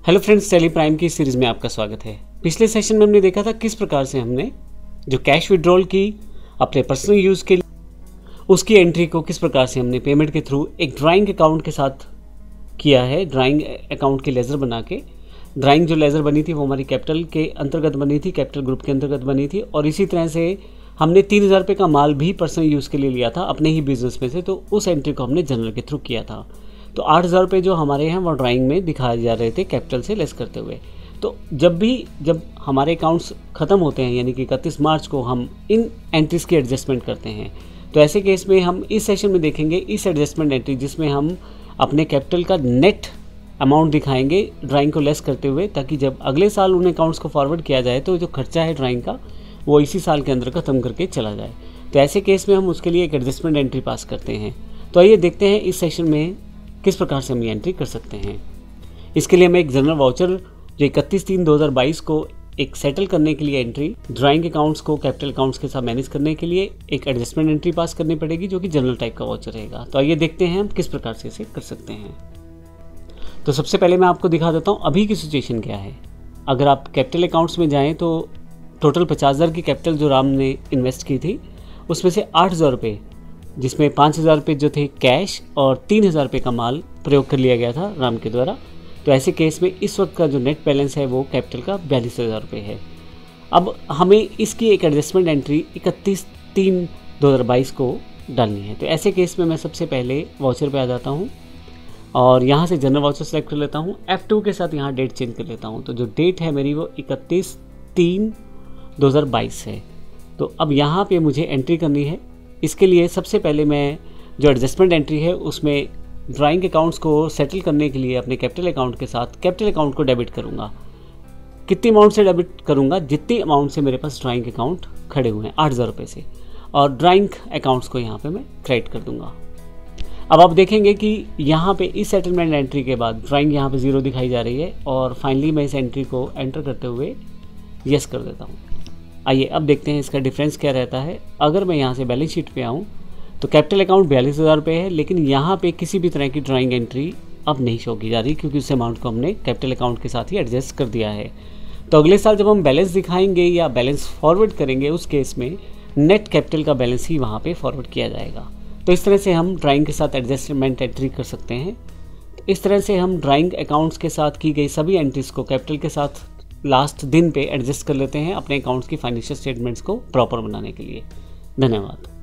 Hello friends, tally prime की series में आपका स्वागत है। पिछले सेशन में हमने देखा था किस प्रकार से हमने जो कैश विड्रॉल की अपने पर्सनल यूज़ के लिए उसकी एंट्री को किस प्रकार से हमने पेमेंट के थ्रू एक ड्राइंग अकाउंट के साथ किया है। ड्राइंग अकाउंट की लेज़र बना के, ड्राइंग जो लेज़र बनी थी वो हमारी कैपिटल के अंतर्गत बनी थी, कैपिटल ग्रुप के अंतर्गत बनी थी। और इसी तरह से हमने 3000 रुपये का माल भी पर्सनल यूज़ के लिए लिया था अपने ही बिजनेस में से, तो उस एंट्री को हमने जनरल के थ्रू किया था। तो 8000 रुपये जो हमारे हैं वो ड्राइंग में दिखाए जा रहे थे कैपिटल से लेस करते हुए। तो जब हमारे अकाउंट्स ख़त्म होते हैं, यानी कि 31 मार्च को हम इन एंट्रीज की एडजस्टमेंट करते हैं। तो ऐसे केस में हम इस सेशन में देखेंगे इस एडजस्टमेंट एंट्री, जिसमें हम अपने कैपिटल का नेट अमाउंट दिखाएंगे ड्राइंग को लेस करते हुए, ताकि जब अगले साल उन अकाउंट्स को फॉरवर्ड किया जाए तो जो खर्चा है ड्राइंग का वो इसी साल के अंदर ख़त्म करके चला जाए। तो ऐसे केस में हम उसके लिए एक एडजस्टमेंट एंट्री पास करते हैं। तो आइए देखते हैं इस सेशन में किस प्रकार से हम ये एंट्री कर सकते हैं। इसके लिए हमें एक जनरल वाउचर जो 31/3/2022 को एक सेटल करने के लिए एंट्री, ड्राइंग अकाउंट्स को कैपिटल अकाउंट्स के साथ मैनेज करने के लिए एक एडजस्टमेंट एंट्री पास करनी पड़ेगी, जो कि जनरल टाइप का वाउचर रहेगा। तो आइए देखते हैं हम किस प्रकार से इसे कर सकते हैं। तो सबसे पहले मैं आपको दिखा देता हूँ अभी की सिचुएशन क्या है। अगर आप कैपिटल अकाउंट्स में जाएँ तो टोटल 50,000 की कैपिटल जो राम ने इन्वेस्ट की थी, उसमें से 8,000 रुपये, जिसमें 5,000 रुपये जो थे कैश और 3,000 रुपये का माल प्रयोग कर लिया गया था राम के द्वारा। तो ऐसे केस में इस वक्त का जो नेट बैलेंस है वो कैपिटल का 42,000 रुपये है। अब हमें इसकी एक एडजस्टमेंट एंट्री 31/3/2022 को डालनी है। तो ऐसे केस में मैं सबसे पहले वाउचर पे आ जाता हूँ और यहाँ से जनरल वाउचर सेलेक्ट कर लेता हूँ। F2 के साथ यहाँ डेट चेंज कर लेता हूँ। तो जो डेट है मेरी वो 31/3/2022 है। तो अब यहाँ पे मुझे एंट्री करनी है। इसके लिए सबसे पहले मैं जो एडजस्टमेंट एंट्री है उसमें ड्राइंग अकाउंट्स को सेटल करने के लिए अपने कैपिटल अकाउंट के साथ कैपिटल अकाउंट को डेबिट करूँगा। कितनी अमाउंट से डेबिट करूँगा? जितनी अमाउंट से मेरे पास ड्राइंग अकाउंट खड़े हुए हैं, 8,000 रुपये से, और ड्राइंग अकाउंट्स को यहाँ पे मैं क्रेडिट कर दूँगा। अब आप देखेंगे कि यहाँ पे इस सेटलमेंट एंट्री के बाद ड्राइंग यहाँ पे 0 दिखाई जा रही है, और फाइनली मैं इस एंट्री को एंटर करते हुए यस कर देता हूँ। आइए अब देखते हैं इसका डिफरेंस क्या रहता है। अगर मैं यहाँ से बैलेंस शीट पे आऊँ तो कैपिटल अकाउंट 42,000 रुपये है, लेकिन यहाँ पे किसी भी तरह की ड्राइंग एंट्री अब नहीं शो की जा रही, क्योंकि उस अमाउंट को हमने कैपिटल अकाउंट के साथ ही एडजस्ट कर दिया है। तो अगले साल जब हम बैलेंस दिखाएंगे या बैलेंस फॉरवर्ड करेंगे, उस केस में नेट कैपिटल का बैलेंस ही वहाँ पर फॉरवर्ड किया जाएगा। तो इस तरह से हम ड्राइंग के साथ एडजस्टमेंट एंट्री कर सकते हैं। इस तरह से हम ड्राइंग अकाउंट्स के साथ की गई सभी एंट्रीज को कैपिटल के साथ लास्ट दिन पे एडजस्ट कर लेते हैं अपने अकाउंट्स की फाइनेंशियल स्टेटमेंट्स को प्रॉपर बनाने के लिए। धन्यवाद।